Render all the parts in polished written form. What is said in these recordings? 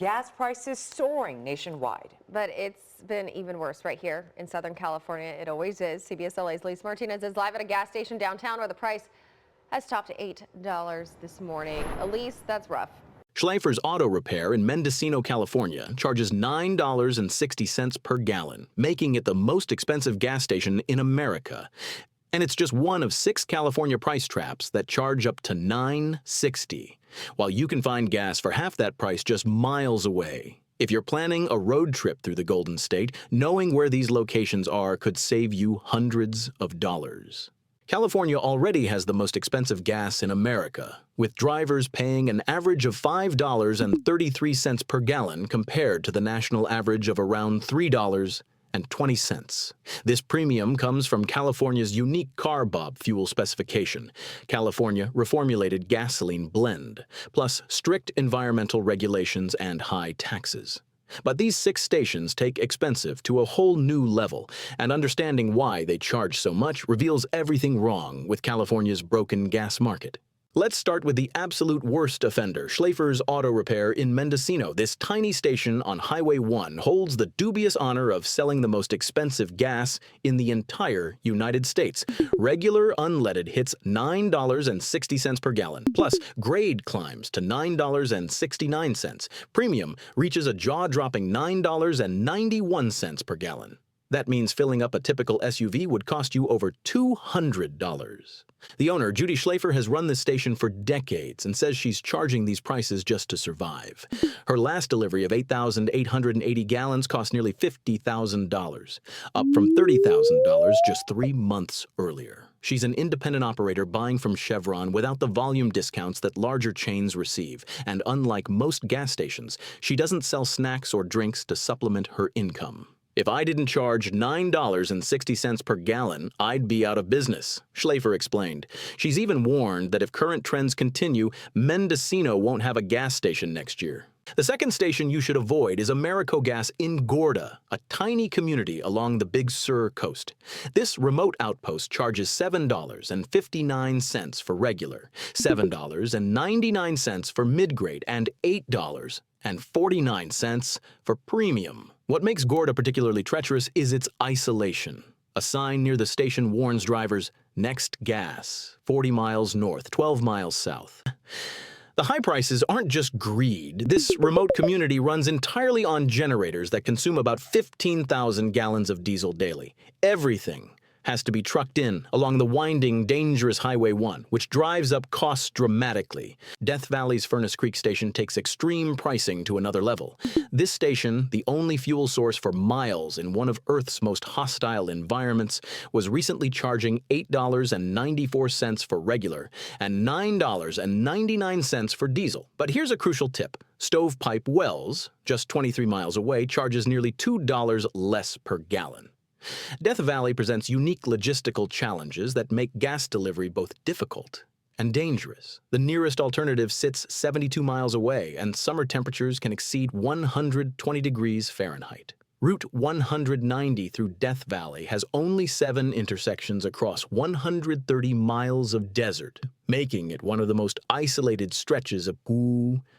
Gas prices soaring nationwide. But it's been even worse right here in Southern California. It always is. CBS LA's Lisa Martinez is live at a gas station downtown where the price has topped $8 this morning. Elise, that's rough. Schlafer's Auto Repair in Mendocino, California, charges $9.60 per gallon, making it the most expensive gas station in America. And it's just one of 6 California price traps that charge up to $9.60, while you can find gas for half that price just miles away. If you're planning a road trip through the Golden State, knowing where these locations are could save you hundreds of dollars. California already has the most expensive gas in America, with drivers paying an average of $5.33 per gallon compared to the national average of around $3.20. This premium comes from California's unique carbob fuel specification, California Reformulated Gasoline Blend, plus strict environmental regulations and high taxes. But these 6 stations take expensive to a whole new level, and understanding why they charge so much reveals everything wrong with California's broken gas market. Let's start with the absolute worst offender, Schlafer's Auto Repair in Mendocino. This tiny station on Highway 1 holds the dubious honor of selling the most expensive gas in the entire United States. Regular unleaded hits $9.60 per gallon, plus grade climbs to $9.69. Premium reaches a jaw-dropping $9.91 per gallon. That means filling up a typical SUV would cost you over $200. The owner, Judy Schlafer, has run this station for decades and says she's charging these prices just to survive. Her last delivery of 8,880 gallons cost nearly $50,000, up from $30,000 just 3 months earlier. She's an independent operator buying from Chevron without the volume discounts that larger chains receive, and unlike most gas stations, she doesn't sell snacks or drinks to supplement her income. If I didn't charge $9.60 per gallon, I'd be out of business, Schlafer explained. She's even warned that if current trends continue, Mendocino won't have a gas station next year. The second station you should avoid is Americo Gas in Gorda, a tiny community along the Big Sur coast. This remote outpost charges $7.59 for regular, $7.99 for mid-grade, and $8.49 for premium. What makes Gorda particularly treacherous is its isolation. A sign near the station warns drivers, "Next gas, 40 miles north, 12 miles south." The high prices aren't just greed. This remote community runs entirely on generators that consume about 15,000 gallons of diesel daily. Everything has to be trucked in along the winding, dangerous Highway 1, which drives up costs dramatically. Death Valley's Furnace Creek station takes extreme pricing to another level. This station, the only fuel source for miles in one of Earth's most hostile environments, was recently charging $8.94 for regular and $9.99 for diesel. But here's a crucial tip. Stovepipe Wells, just 23 miles away, charges nearly $2 less per gallon. Death Valley presents unique logistical challenges that make gas delivery both difficult and dangerous. The nearest alternative sits 72 miles away, and summer temperatures can exceed 120 degrees Fahrenheit. Route 190 through Death Valley has only 7 intersections across 130 miles of desert, making it one of the most isolated stretches of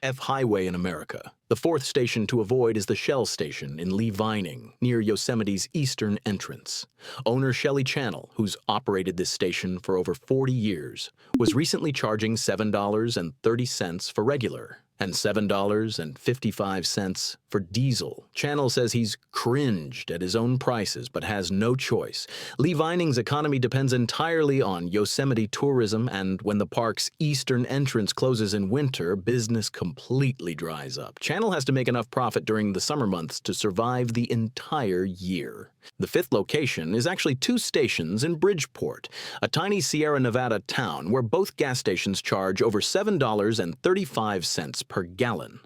F highway in America. The fourth station to avoid is the Shell station in Lee Vining, near Yosemite's eastern entrance. Owner Shelley Channel, who's operated this station for over 40 years, was recently charging $7.30 for regular and $7.55 for diesel. Channel says he's cringed at his own prices but has no choice. Lee Vining's economy depends entirely on Yosemite tourism, and when the park's eastern entrance closes in winter, business completely dries up. Channel has to make enough profit during the summer months to survive the entire year. The fifth location is actually 2 stations in Bridgeport, a tiny Sierra Nevada town where both gas stations charge over $7.35 per gallon.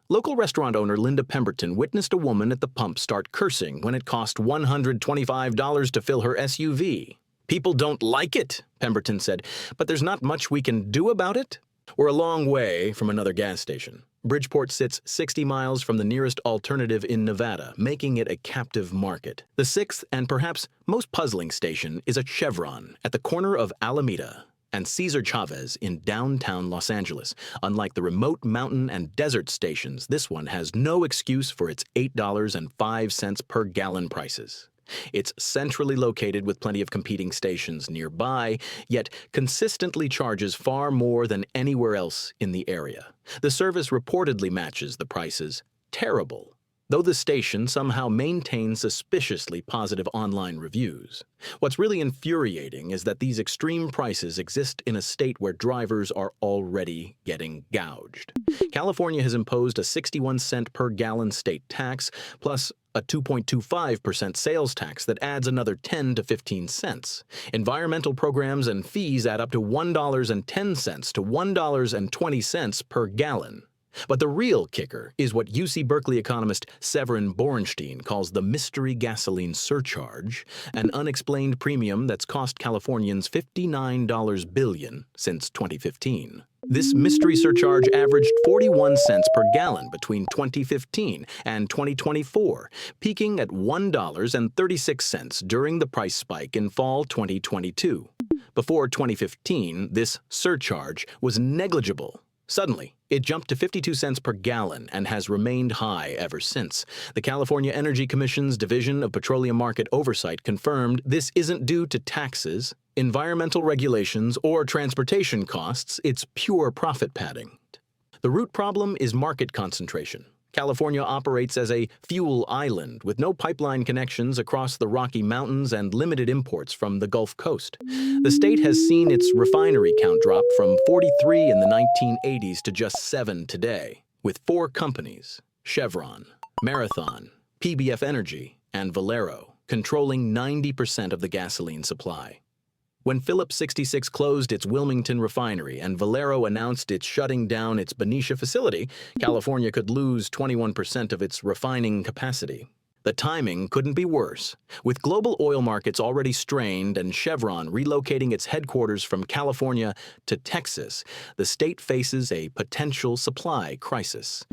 Local restaurant owner Linda Pemberton witnessed a woman at the pump start cursing when it cost $125 to fill her SUV. "People don't like it," Pemberton said, "but there's not much we can do about it." We're a long way from another gas station. Bridgeport sits 60 miles from the nearest alternative in Nevada, making it a captive market. The 6th and perhaps most puzzling station is at Chevron at the corner of Alameda. and Cesar Chavez in downtown Los Angeles. Unlike the remote mountain and desert stations, this one has no excuse for its $8.05 per gallon prices. It's centrally located with plenty of competing stations nearby, yet consistently charges far more than anywhere else in the area. The service reportedly matches the prices. Terrible, though the station somehow maintains suspiciously positive online reviews. What's really infuriating is that these extreme prices exist in a state where drivers are already getting gouged. California has imposed a 61-cent per gallon state tax, plus a 2.25% sales tax that adds another 10 to 15 cents. Environmental programs and fees add up to $1.10 to $1.20 per gallon. But the real kicker is what UC Berkeley economist Severin Borenstein calls the mystery gasoline surcharge, an unexplained premium that's cost Californians $59 billion since 2015. This mystery surcharge averaged 41 cents per gallon between 2015 and 2024, peaking at $1.36 during the price spike in fall 2022. Before 2015, this surcharge was negligible. Suddenly, it jumped to 52 cents per gallon and has remained high ever since. The California Energy Commission's Division of Petroleum Market Oversight confirmed this isn't due to taxes, environmental regulations, or transportation costs. It's pure profit padding. The root problem is market concentration. California operates as a fuel island with no pipeline connections across the Rocky Mountains and limited imports from the Gulf Coast. The state has seen its refinery count drop from 43 in the 1980s to just 7 today, with 4 companies, Chevron, Marathon, PBF Energy, and Valero, controlling 90% of the gasoline supply. When Phillips 66 closed its Wilmington refinery and Valero announced it's shutting down its Benicia facility, California could lose 21% of its refining capacity. The timing couldn't be worse. With global oil markets already strained and Chevron relocating its headquarters from California to Texas, the state faces a potential supply crisis.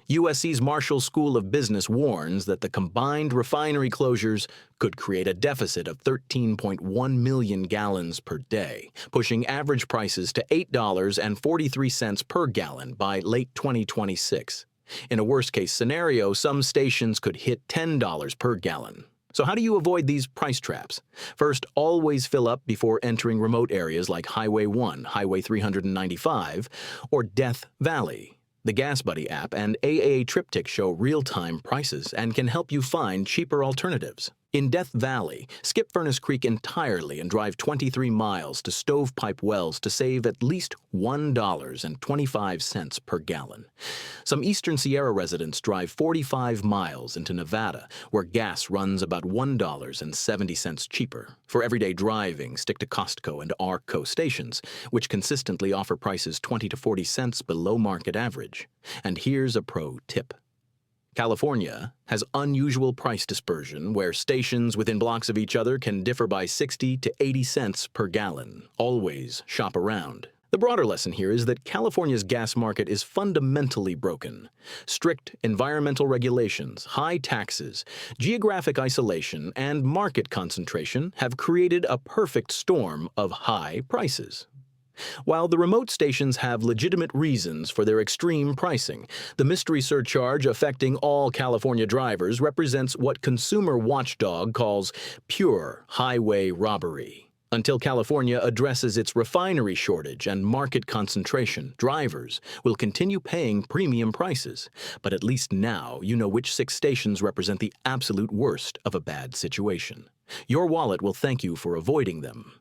USC's Marshall School of Business warns that the combined refinery closures could create a deficit of 13.1 million gallons per day, pushing average prices to $8.43 per gallon by late 2026. In a worst-case scenario, some stations could hit $10 per gallon. So how do you avoid these price traps? First, always fill up before entering remote areas like Highway 1, Highway 395, or Death Valley. The Gas Buddy app and AAA Triptych show real-time prices and can help you find cheaper alternatives. In Death Valley, skip Furnace Creek entirely and drive 23 miles to Stovepipe Wells to save at least $1.25 per gallon. Some Eastern Sierra residents drive 45 miles into Nevada, where gas runs about $1.70 cheaper. For everyday driving, stick to Costco and Arco stations, which consistently offer prices 20 to 40 cents below market average. And here's a pro tip. California has unusual price dispersion where stations within blocks of each other can differ by 60 to 80 cents per gallon. Always shop around. The broader lesson here is that California's gas market is fundamentally broken. Strict environmental regulations, high taxes, geographic isolation, and market concentration have created a perfect storm of high prices. While the remote stations have legitimate reasons for their extreme pricing, the mystery surcharge affecting all California drivers represents what Consumer Watchdog calls pure highway robbery. Until California addresses its refinery shortage and market concentration, drivers will continue paying premium prices. But at least now you know which 6 stations represent the absolute worst of a bad situation. Your wallet will thank you for avoiding them.